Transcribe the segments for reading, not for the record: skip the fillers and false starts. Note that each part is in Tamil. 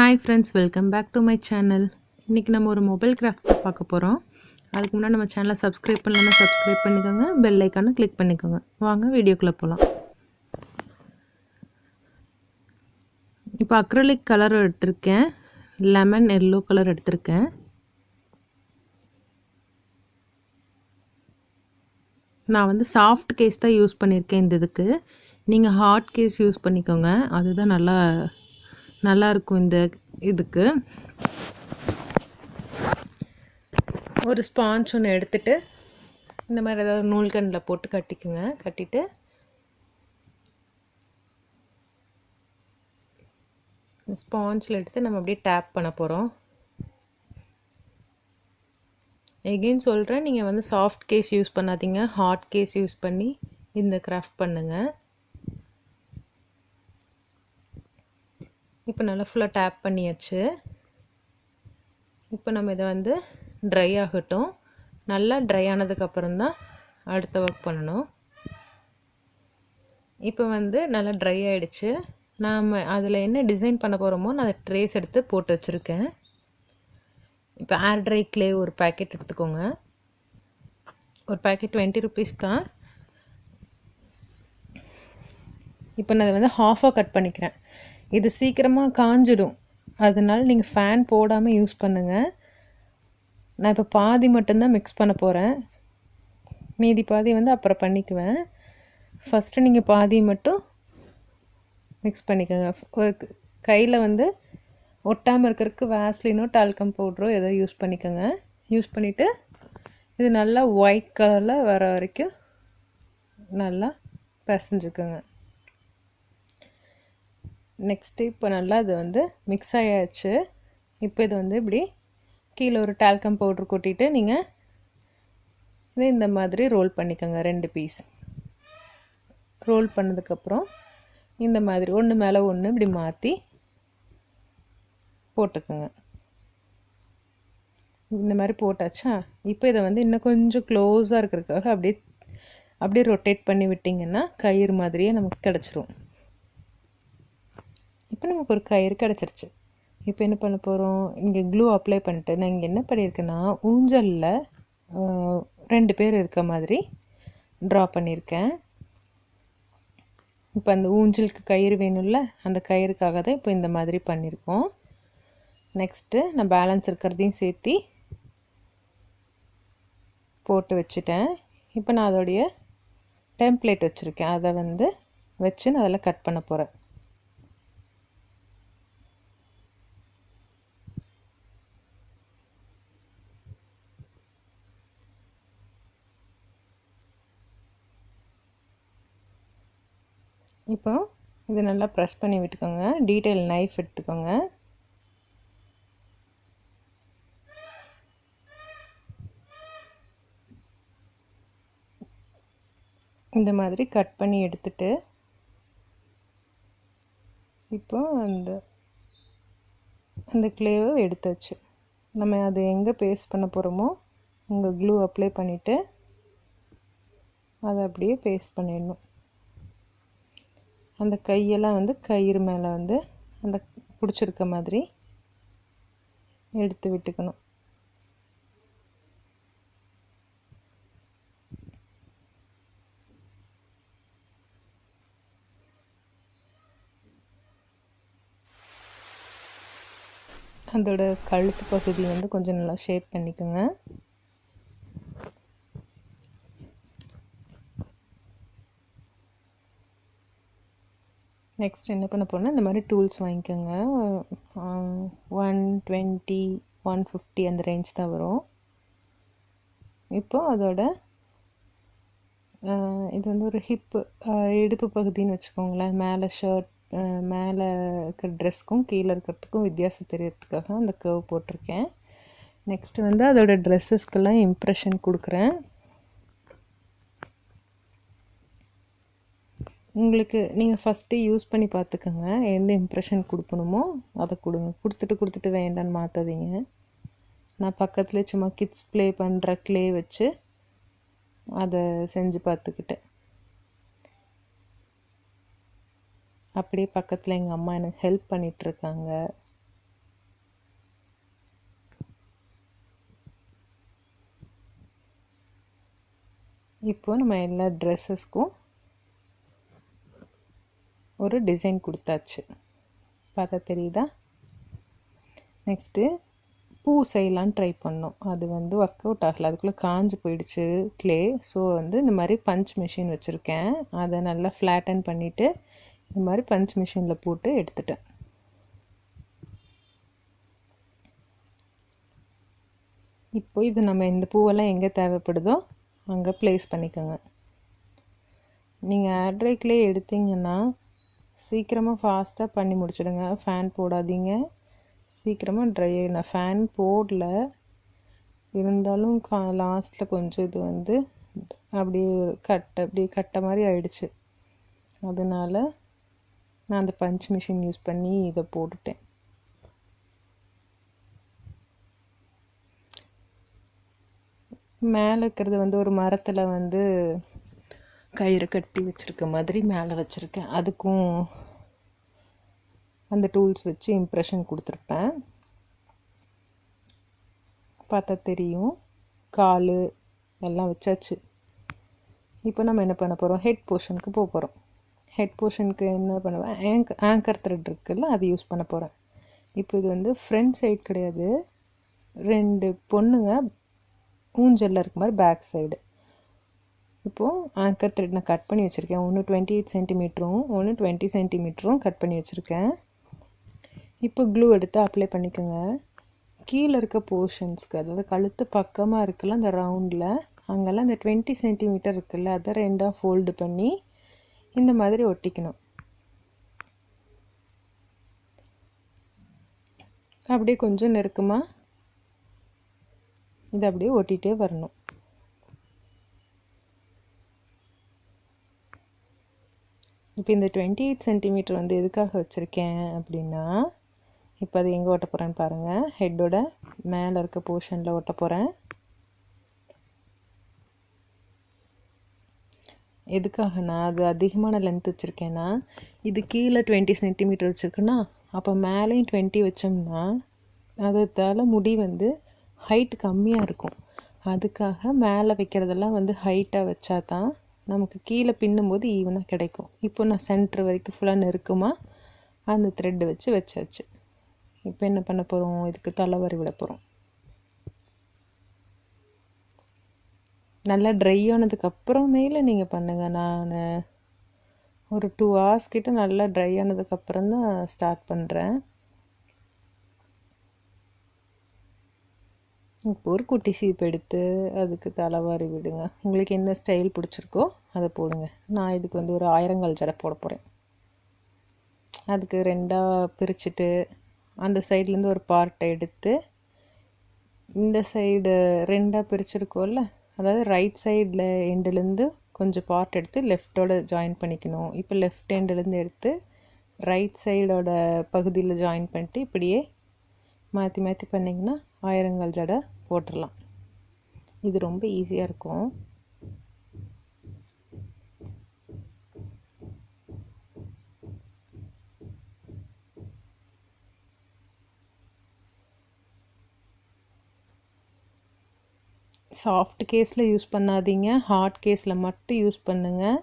Hi friends, welcome back to my channel. இன்றைக்கி நம்ம ஒரு மொபைல் கிராஃப்ட் பார்க்க போகிறோம். அதுக்கு முன்னாடி நம்ம சேனலை சப்ஸ்கிரைப் பண்ணலன்னா சப்ஸ்கிரைப் பண்ணிக்கோங்க, பெல் ஐக்கானை கிளிக் பண்ணிக்கோங்க. வாங்க வீடியோக்குள்ளே போகலாம். இப்போ அக்ரலிக் கலர் எடுத்திருக்கேன், லெமன் எல்லோ கலர் எடுத்திருக்கேன். நான் வந்து சாஃப்ட் கேஸ் தான் யூஸ் பண்ணியிருக்கேன் இந்த இதுக்கு. நீங்கள் ஹார்ட் கேஸ் யூஸ் பண்ணிக்கோங்க, அதுதான் நல்லாயிருக்கும் இந்த இதுக்கு. ஒரு ஸ்பாஞ்ச் ஒன்று எடுத்துகிட்டு இந்த மாதிரி ஏதாவது நூல்கண்டில் போட்டு கட்டிக்குங்க. கட்டிட்டு ஸ்பாஞ்சில் எடுத்து நம்ம அப்படியே டேப் பண்ண போகிறோம். எகெயின் சொல்கிறேன், நீங்கள் வந்து சாஃப்ட் கேஸ் யூஸ் பண்ணாதீங்க, ஹார்ட் கேஸ் யூஸ் பண்ணி இந்த கிராஃப்ட் பண்ணுங்கள். இப்போ நல்லா ஃபுல்லாக டேப் பண்ணியாச்சு. இப்போ நம்ம இதை வந்து ட்ரை ஆகட்டும். நல்லா ட்ரை ஆனதுக்கப்புறம் தான் அடுத்த ஒர்க் பண்ணணும். இப்போ வந்து நல்லா ட்ரை ஆகிடுச்சு. நாம் அதில் என்ன டிசைன் பண்ண போகிறோமோ நான் அதை ட்ரேஸ் எடுத்து போட்டு வச்சுருக்கேன். இப்போ ஏர் ட்ரை க்ளே ஒரு பேக்கெட் எடுத்துக்கோங்க. ஒரு பேக்கெட் 20 rupees தான். இப்போ நான் அதை வந்து ஹாஃபாக கட் பண்ணிக்கிறேன். இது சீக்கிரமாக காஞ்சிடும், அதனால நீங்கள் ஃபேன் போடாமல் யூஸ் பண்ணுங்கள். நான் இப்போ பாதி மட்டும்தான் மிக்ஸ் பண்ண போகிறேன், மீதி பாதி வந்து அப்புறம் பண்ணிக்குவேன். ஃபஸ்ட்டு நீங்கள் பாதி மட்டும் மிக்ஸ் பண்ணிக்கோங்க. கையில் வந்து ஒட்டாமல் இருக்கிறதுக்கு வேஸ்லினோ டால்கம் பவுட்ரோ ஏதோ யூஸ் பண்ணிக்கோங்க. யூஸ் பண்ணிவிட்டு இது நல்லா ஒயிட் கலரில் வர வரைக்கும் நல்லா பிசைஞ்சுக்கோங்க. நெக்ஸ்ட்டு இப்போ நல்லா இது வந்து மிக்ஸ் ஆகியாச்சு. இப்போ இது வந்து இப்படி கீழே ஒரு டால்கம் பவுட்ரு கொட்டிட்டு நீங்கள் இது இந்த மாதிரி ரோல் பண்ணிக்கோங்க. 2 பீஸ் ரோல் பண்ணதுக்கப்புறம் இந்த மாதிரி ஒன்று மேலே ஒன்று இப்படி மாற்றி போட்டுக்குங்க. இந்த மாதிரி போட்டாச்சா? இப்போ இதை வந்து இன்னும் கொஞ்சம் க்ளோஸாக இருக்கிறதுக்காக அப்படியே ரொட்டேட் பண்ணி விட்டிங்கன்னா கயிறு மாதிரியே நமக்கு கிடச்சிரும். இப்போ நமக்கு ஒரு கயிறு கிடச்சிருச்சு. இப்போ என்ன பண்ண போகிறோம், இங்கே க்ளூ அப்ளை பண்ணிட்டு நான் இங்கே என்ன பண்ணியிருக்கேன்னா ஊஞ்சலில் 2 பேர் இருக்க மாதிரி ட்ரா பண்ணியிருக்கேன். இப்போ அந்த ஊஞ்சலுக்கு கயிறு வேணும்ல, அந்த கயிறுக்காக தான் இப்போ இந்த மாதிரி பண்ணியிருக்கோம். நெக்ஸ்ட்டு நான் பேலன்ஸ் இருக்கிறதையும் சேர்த்து போட்டு வச்சுட்டேன். இப்போ நான் அதோடைய டெம்ப்ளேட் வச்சுருக்கேன், அதை வந்து வச்சு நான் அதில் கட் பண்ண போகிறேன். இப்போ இது நல்லா ப்ரெஸ் பண்ணி விட்டுக்கோங்க. டீட்டெயில் நைஃப் எடுத்துக்கோங்க. இந்த மாதிரி கட் பண்ணி எடுத்துட்டு இப்போ அந்த க்ளேவை எடுத்தாச்சு. நம்ம அது எங்கே பேஸ்ட் பண்ண போகிறோமோ அங்கே க்ளூ அப்ளை பண்ணிவிட்டு அதை அப்படியே பேஸ்ட் பண்ணிடணும். அந்த கையெல்லாம் வந்து கயிறு மேலே வந்து அந்த பிடிச்சிருக்க மாதிரி எடுத்து விட்டுக்கணும். அதோட கழுத்து பகுதி வந்து கொஞ்சம் நல்லா ஷேப் பண்ணிக்கோங்க. நெக்ஸ்ட் என்ன பண்ண போகிறோன்னா இந்த மாதிரி டூல்ஸ் வாங்கிக்கோங்க. 120 150 அந்த ரேஞ்ச் தான் வரும். இப்போ அதோட இது வந்து ஒரு இடுப்பு பகுதின்னு வச்சுக்கோங்களேன். மேலே ஷர்ட் மேலே இருக்கிற ட்ரெஸ்க்கும் கீழே இருக்கிறதுக்கும் வித்தியாசம் தெரியறதுக்காக அந்த கர்வ் போட்டிருக்கேன். நெக்ஸ்ட்டு வந்து அதோட ட்ரெஸ்ஸஸ்க்கெல்லாம் இம்ப்ரெஷன் கொடுக்குறேன். உங்களுக்கு நீங்கள் ஃபஸ்ட்டு யூஸ் பண்ணி பார்த்துக்கோங்க, எந்த இம்ப்ரெஷன் கொடுக்கணுமோ அதை கொடுங்க. கொடுத்துட்டு வேண்டான்னு மாற்றாதீங்க. நான் பக்கத்துலேயே சும்மா கிட்ஸ் ப்ளே பண்ணுற க்ளே வச்சு அதை செஞ்சு பார்த்துக்கிட்டேன். அப்படியே பக்கத்தில் எங்கள் அம்மா எனக்கு ஹெல்ப் பண்ணிகிட்ருக்காங்க. இப்போ நம்ம எல்லா ட்ரெஸ்ஸஸ்க்கும் ஒரு டிசைன் கொடுத்தாச்சு. பார்த்தா தெரியுதா? நெக்ஸ்ட்டு பூ செய்யலான்னு ட்ரை பண்ணோம். அது ஒர்க் அவுட் ஆகலை. அதுக்குள்ளே காஞ்சு போயிடுச்சு க்ளே. ஸோ இந்த மாதிரி பஞ்ச் மிஷின் வச்சுருக்கேன். அதை நல்லா ஃப்ளாட்டன் பண்ணிவிட்டு இந்த மாதிரி பஞ்ச் மிஷினில் போட்டு எடுத்துட்டேன். இப்போ இது நம்ம இந்த பூவெல்லாம் எங்கே தேவைப்படுதோ அங்கே ப்ளேஸ் பண்ணிக்கோங்க. நீங்கள் ஏர் ட்ரை க்ளே எடுத்திங்கன்னா சீக்கிரமாக ஃபாஸ்ட்டாக பண்ணி முடிச்சிடுங்க. ஃபேன் போடாதீங்க, சீக்கிரமாக ட்ரை ஆகிடும். ஃபேன் போடல இருந்தாலும் லாஸ்ட்டில் கொஞ்சம் இது அப்படியே கட்டை மாதிரி ஆயிடுச்சு. அதனால் நான் அந்த பஞ்ச் மிஷின் யூஸ் பண்ணி இதை போட்டுட்டேன். மேலே இருக்கிறது ஒரு மரத்தில் கயிறு கட்டி வச்சுருக்க மாதிரி மேலே வச்சுருக்கேன். அதுக்கும் அந்த டூல்ஸ் வச்சு இம்ப்ரெஷன் கொடுத்துருப்பேன். பார்த்தா தெரியும். கால் எல்லாம் வச்சாச்சு. இப்போ நம்ம என்ன பண்ண போகிறோம்? ஹெட் போர்ஷனுக்கு போக போகிறோம். ஹெட் போர்ஷனுக்கு என்ன பண்ணுவேன்? ஆங்கர் த்ரெட் இருக்குல்ல, அது யூஸ் பண்ண போகிறேன். இப்போ இது ஃப்ரண்ட் சைடு கிடையாது, 2 பொண்ணுங்க ஊஞ்சலில் இருக்க மாதிரி பேக் சைடு. இப்போது ஆங்கர் த்ரெட் நான் கட் பண்ணி வச்சுருக்கேன். ஒன்று 28 சென்டிமீட்டரும் ஒன்று 20 சென்டிமீட்டரும் கட் பண்ணி வச்சுருக்கேன். இப்போ க்ளூ எடுத்து அப்ளை பண்ணிக்கோங்க. கீழே இருக்க போர்ஷன்ஸ்க்கு, அதாவது கழுத்து பக்கமாக இருக்குல்ல அந்த ரவுண்டில், அங்கெல்லாம் அந்த 20 சென்டிமீட்டர் இருக்குல்ல, அதை 2ஆக ஃபோல்டு பண்ணி இந்த மாதிரி ஒட்டிக்கணும். அப்படியே கொஞ்சம் நெருக்கமாக இதை அப்படியே ஒட்டிகிட்டே வரணும். இப்போ இந்த 28 சென்டிமீட்டர் எதுக்காக வச்சுருக்கேன் அப்படின்னா, இப்போ அது எங்கே ஒட்ட போகிறேன்னு பாருங்கள். ஹெட்டோட மேலே இருக்க போர்ஷனில் ஒட்ட போகிறேன். எதுக்காகனா, அது அதிகமான லென்த் வச்சுருக்கேன்னா, இது கீழே 20 சென்டிமீட்டர் வச்சுருக்குன்னா, அப்போ மேலேயும் 20 வச்சோம்னா அதனால முடி ஹைட் கம்மியாக இருக்கும். அதுக்காக மேலே வைக்கிறதெல்லாம் ஹைட்டாக வச்சா தான் நமக்கு கீழே பின்னும்போது ஈவனாக கிடைக்கும். இப்போ நான் சென்டர் வரைக்கும் ஃபுல்லாக நெருக்கமாக அந்த த்ரெட்டு வச்சாச்சு. இப்போ என்ன பண்ண போகிறோம்? இதுக்கு தலைவரி விட போகிறோம். நல்லா ட்ரை ஆனதுக்கப்புறமேல நீங்கள் பண்ணுங்கள். நான் ஒரு 2 hours கிட்ட நல்லா ட்ரை ஆனதுக்கப்புறம் தான் ஸ்டார்ட் பண்ணுறேன். இப்போ ஒரு குட்டி சீப் எடுத்து அதுக்கு தலைவாரி விடுங்க. உங்களுக்கு என்ன ஸ்டைல் பிடிச்சிருக்கோ அதை போடுங்க. நான் இதுக்கு ஒரு ஆயிரங்கால் ஜடை போட போகிறேன். அதுக்கு 2ஆக பிரிச்சுட்டு அந்த சைட்லேருந்து ஒரு பார்ட்டை எடுத்து இந்த சைடு 2ஆக பிரிச்சுருக்கோம்ல, அதாவது ரைட் சைடில் எண்டுலேருந்து கொஞ்சம் பார்ட் எடுத்து லெஃப்டோட ஜாயின் பண்ணிக்கணும். இப்போ லெஃப்ட் எண்டுலேருந்து எடுத்து ரைட் சைடோட பகுதியில் ஜாயின் பண்ணிட்டு இப்படியே மாற்றி மாற்றி பண்ணிங்கன்னா ஆயிரங்கால் ஜடை போட்டுடலாம். இது ரொம்ப ஈஸியாக இருக்கும். சாஃப்ட் கேஸில் யூஸ் பண்ணாதீங்க, ஹார்ட் கேஸில் மட்டும் யூஸ் பண்ணுங்கள்.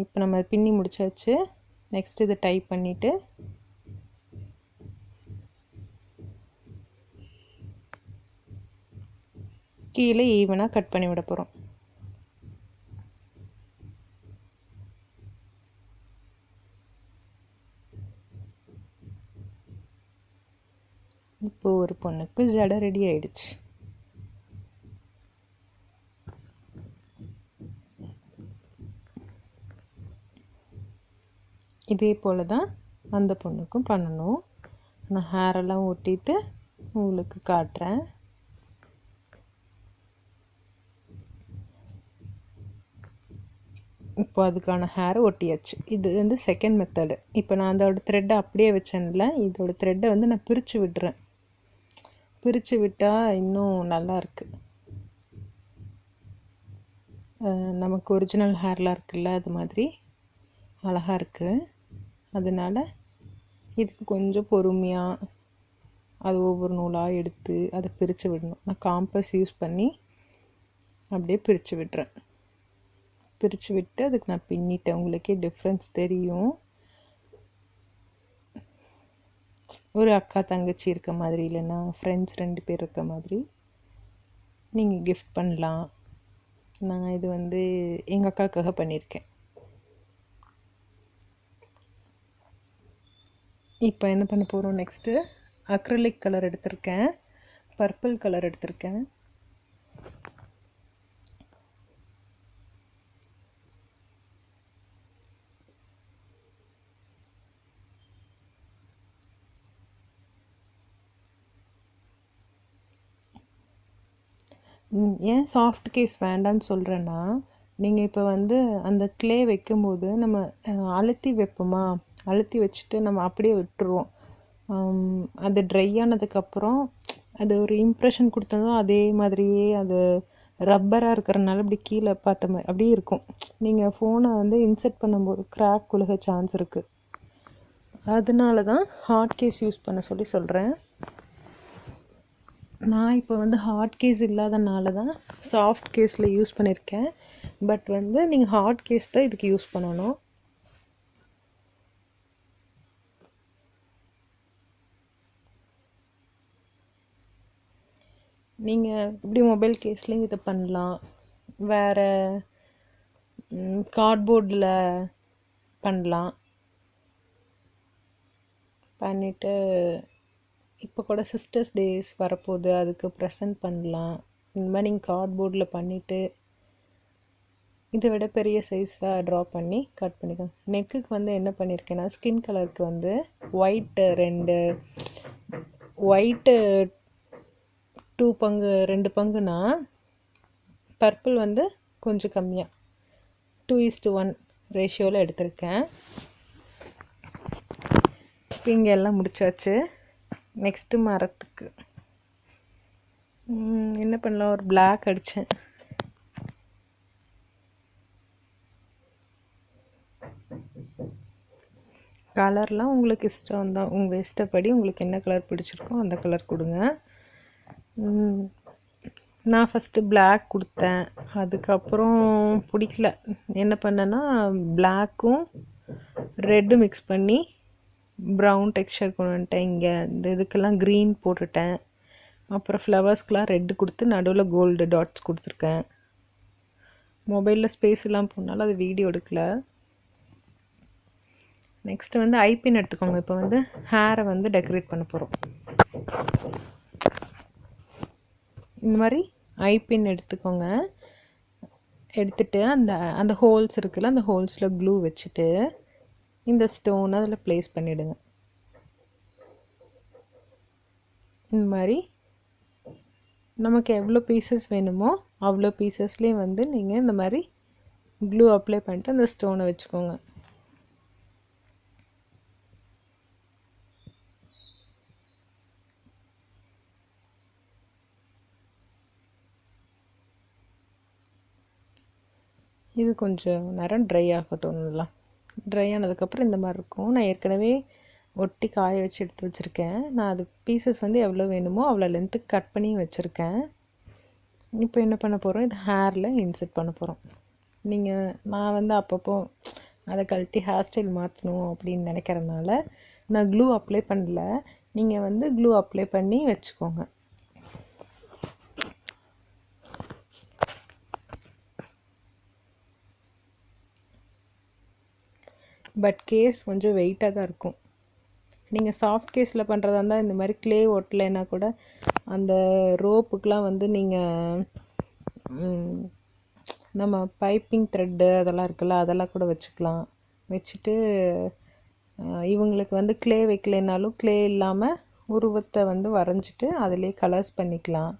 இப்போ நம்ம பின்னி முடிச்சாச்சு. நெக்ஸ்ட் இதை டைப் பண்ணிவிட்டு கீழே ஈவனாக கட் பண்ணி விட போகிறோம். இப்போ ஒரு பொண்ணுக்கு ஜடை ரெடி ஆயிடுச்சு. இதே போல் தான் அந்த பொண்ணுக்கும் பண்ணணும். நான் ஹேரெல்லாம் ஒட்டிட்டு உங்களுக்கு காட்டுறேன். இப்போ அதுக்கான ஹேரை ஒட்டியாச்சு. இது செகண்ட் மெத்தடு. இப்போ நான் அதோட த்ரெட்டை அப்படியே வச்சேன்ல, இதோட த்ரெட்டை நான் பிரித்து விடுறேன். பிரித்து விட்டால் இன்னும் நல்லாயிருக்கு. நமக்கு ஒரிஜினல் ஹேர்லாம் இருக்குல்ல, அது மாதிரி அழகாக இருக்குது. அதனால் இதுக்கு கொஞ்சம் பொறுமையாக அது ஒவ்வொரு நூலாக எடுத்து அதை பிரித்து விடணும். நான் காம்பஸ் யூஸ் பண்ணி அப்படியே பிரித்து விடுறேன். பிரித்து விட்டு அதுக்கு நான் பின்னிட்டேன். உங்களுக்கே டிஃப்ரென்ஸ் தெரியும். ஒரு அக்கா தங்கச்சி இருக்க மாதிரி, இல்லைன்னா ஃப்ரெண்ட்ஸ் 2 பேர் இருக்க மாதிரி நீங்கள் கிஃப்ட் பண்ணலாம். நான் இது வந்து எங்கள் அக்காவுக்காக பண்ணியிருக்கேன். இப்போ என்ன பண்ண போகிறோம், நெக்ஸ்ட்டு அக்ரிலிக் கலர் எடுத்திருக்கேன், பர்பிள் கலர் எடுத்திருக்கேன். ஏன் சாஃப்ட் கேஸ் வேண்டான்னு சொல்கிறேன்னா, நீங்கள் இப்போ வந்து அந்த க்ளே வைக்கும்போது நம்ம அழுத்தி வைப்போமா, அழுத்தி வச்சுட்டு நம்ம அப்படியே விட்டுருவோம். அது ட்ரை ஆனதுக்கப்புறம் அது ஒரு இம்ப்ரெஷன் கொடுத்ததும் அதே மாதிரியே அது ரப்பராக இருக்கிறனால அப்படி கீழே பார்த்த மாதிரி அப்படியே இருக்கும். நீங்கள் ஃபோனை வந்து இன்செர்ட் பண்ணும்போது கிராக் விழுக சான்ஸ் இருக்குது. அதனால தான் ஹார்ட் கேஸ் யூஸ் பண்ண சொல்கிறேன். நான் இப்போ வந்து ஹார்ட் கேஸ் இல்லாதனால தான் சாஃப்ட் கேஸில் யூஸ் பண்ணியிருக்கேன். பட் வந்து நீங்கள் ஹார்ட் கேஸ் தான் இதுக்கு யூஸ் பண்ணணும். நீங்கள் இப்படி மொபைல் கேஸ்லேயும் இதை பண்ணலாம், வேறு கார்ட்போர்டில் பண்ணலாம். பண்ணிவிட்டு இப்போ கூட சிஸ்டர்ஸ் டேஸ் வரப்போகுது, அதுக்கு ப்ரெசென்ட் பண்ணலாம். இந்த மாதிரி நீங்கள் கார்ட்போர்டில் பண்ணிவிட்டு இதை விட பெரிய சைஸாக ட்ரா பண்ணி கட் பண்ணிக்கோங்க. நெக்குக்கு வந்து என்ன பண்ணியிருக்கேன்னா, ஸ்கின் கலருக்கு வந்து ஒயிட்டு 2 பங்குனா பர்பிள் வந்து கொஞ்சம் கம்மியாக 2:1 ரேஷியோவில் எடுத்திருக்கேன். இப்போ இங்கே எல்லாம் முடிச்சாச்சு. நெக்ஸ்ட்டு மரத்துக்கு என்ன பண்ணலாம், ஒரு பிளாக் அடித்தேன். கலர்லாம் உங்களுக்கு இஷ்டம் தான், உங்கள் இஷ்டப்படி உங்களுக்கு என்ன கலர் பிடிச்சிருக்கோ அந்த கலர் கொடுங்க. நான் ஃபஸ்ட்டு பிளாக் கொடுத்தேன், அதுக்கப்புறம் பிடிக்கல, என்ன பண்ணேன்னா பிளாக்கும் ரெட்டும் மிக்ஸ் பண்ணி ப்ரௌன் டெக்ஸ்சர் கொண்டு வந்துட்டேன். இங்கே இந்த இதுக்கெல்லாம் க்ரீன் போட்டுட்டேன். அப்புறம் ஃப்ளவர்ஸ்க்கெலாம் ரெட்டு கொடுத்து நடுவில் கோல்டு டாட்ஸ் கொடுத்துருக்கேன். மொபைலில் ஸ்பேஸ் எல்லாம் போனாலும் அது வீடியோ எடுக்கலை. நெக்ஸ்ட்டு வந்து ஐபின் எடுத்துக்கோங்க. இப்போ வந்து ஹேரை வந்து டெக்கரேட் பண்ண போகிறோம். இந்த மாதிரி ஐபின் எடுத்துக்கோங்க. எடுத்துகிட்டு அந்த ஹோல்ஸ் இருக்குல்ல, அந்த ஹோல்ஸில் க்ளூ வச்சுட்டு இந்த ஸ்டோனை அதில் ப்ளேஸ் பண்ணிவிடுங்க. இந்த மாதிரி நமக்கு எவ்வளோ பீசஸ் வேணுமோ அவ்வளோ பீசஸ்லேயே வந்து நீங்கள் இந்த மாதிரி க்ளூ அப்ளை பண்ணிட்டு அந்த ஸ்டோனை வச்சுக்கோங்க. இது கொஞ்சம் நேரம் ட்ரை ஆகட்டும். நல்லா ட்ரை ஆனதுக்கப்புறம் இந்த மாதிரி இருக்கும். நான் ஏற்கனவே ஒட்டி காய வச்சு எடுத்து வச்சுருக்கேன். நான் அது பீசஸ் வந்து எவ்வளோ வேணுமோ அவ்வளோ லென்த்துக்கு கட் பண்ணி வச்சுருக்கேன். இப்போ என்ன பண்ண போகிறோம், இது ஹேரில் இன்செர்ட் பண்ண போகிறோம். நான் வந்து அப்பப்போ அதை கழட்டி ஹேர் ஸ்டைல் மாற்றணும் அப்படின்னு நினைக்கிறனால நான் க்ளூ அப்ளை பண்ணல. நீங்கள் வந்து க்ளூ அப்ளை பண்ணி வச்சுக்கோங்க. பட் கேஸ் கொஞ்சம் வெயிட்டாக தான் இருக்கும். நீங்கள் சாஃப்ட் கேஸில் பண்ணுறதா இருந்தால் இந்த மாதிரி க்ளே ஒட்டலைன்னா கூட அந்த ரோப்புக்கெலாம் வந்து நீங்கள் நம்ம பைப்பிங் த்ரெட்டு அதெல்லாம் இருக்குல்ல, அதெல்லாம் கூட வச்சுக்கலாம். வச்சுட்டு இவங்களுக்கு வந்து க்ளே வைக்கலைனாலும் க்ளே இல்லாமல் உருவத்தை வந்து வரைஞ்சிட்டு அதிலே கலர்ஸ் பண்ணிக்கலாம்.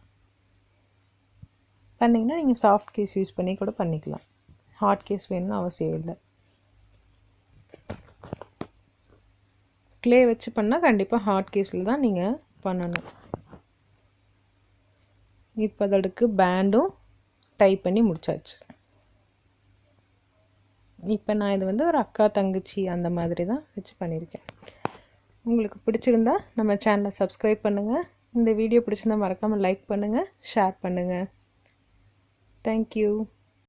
பண்ணிங்கன்னா நீங்கள் சாஃப்ட் கேஸ் யூஸ் பண்ணி கூட பண்ணிக்கலாம். ஹார்ட் கேஸ் வேணும்னு அவசியம் இல்லை. க்ளே வச்சு பண்ணால் கண்டிப்பாக ஹார்ட் கேஸில் தான் நீங்கள் பண்ணணும். இப்போ அதற்கு பேண்டும் டைப் பண்ணி முடிச்சாச்சு. இப்போ நான் இது வந்து ஒரு அக்கா தங்கச்சி அந்த மாதிரி தான் வச்சு பண்ணியிருக்கேன். உங்களுக்கு பிடிச்சிருந்தா நம்ம சேனலை சப்ஸ்கிரைப் பண்ணுங்கள். இந்த வீடியோ பிடிச்சிருந்தா மறக்காமல் லைக் பண்ணுங்கள், ஷேர் பண்ணுங்கள். தேங்க்யூ.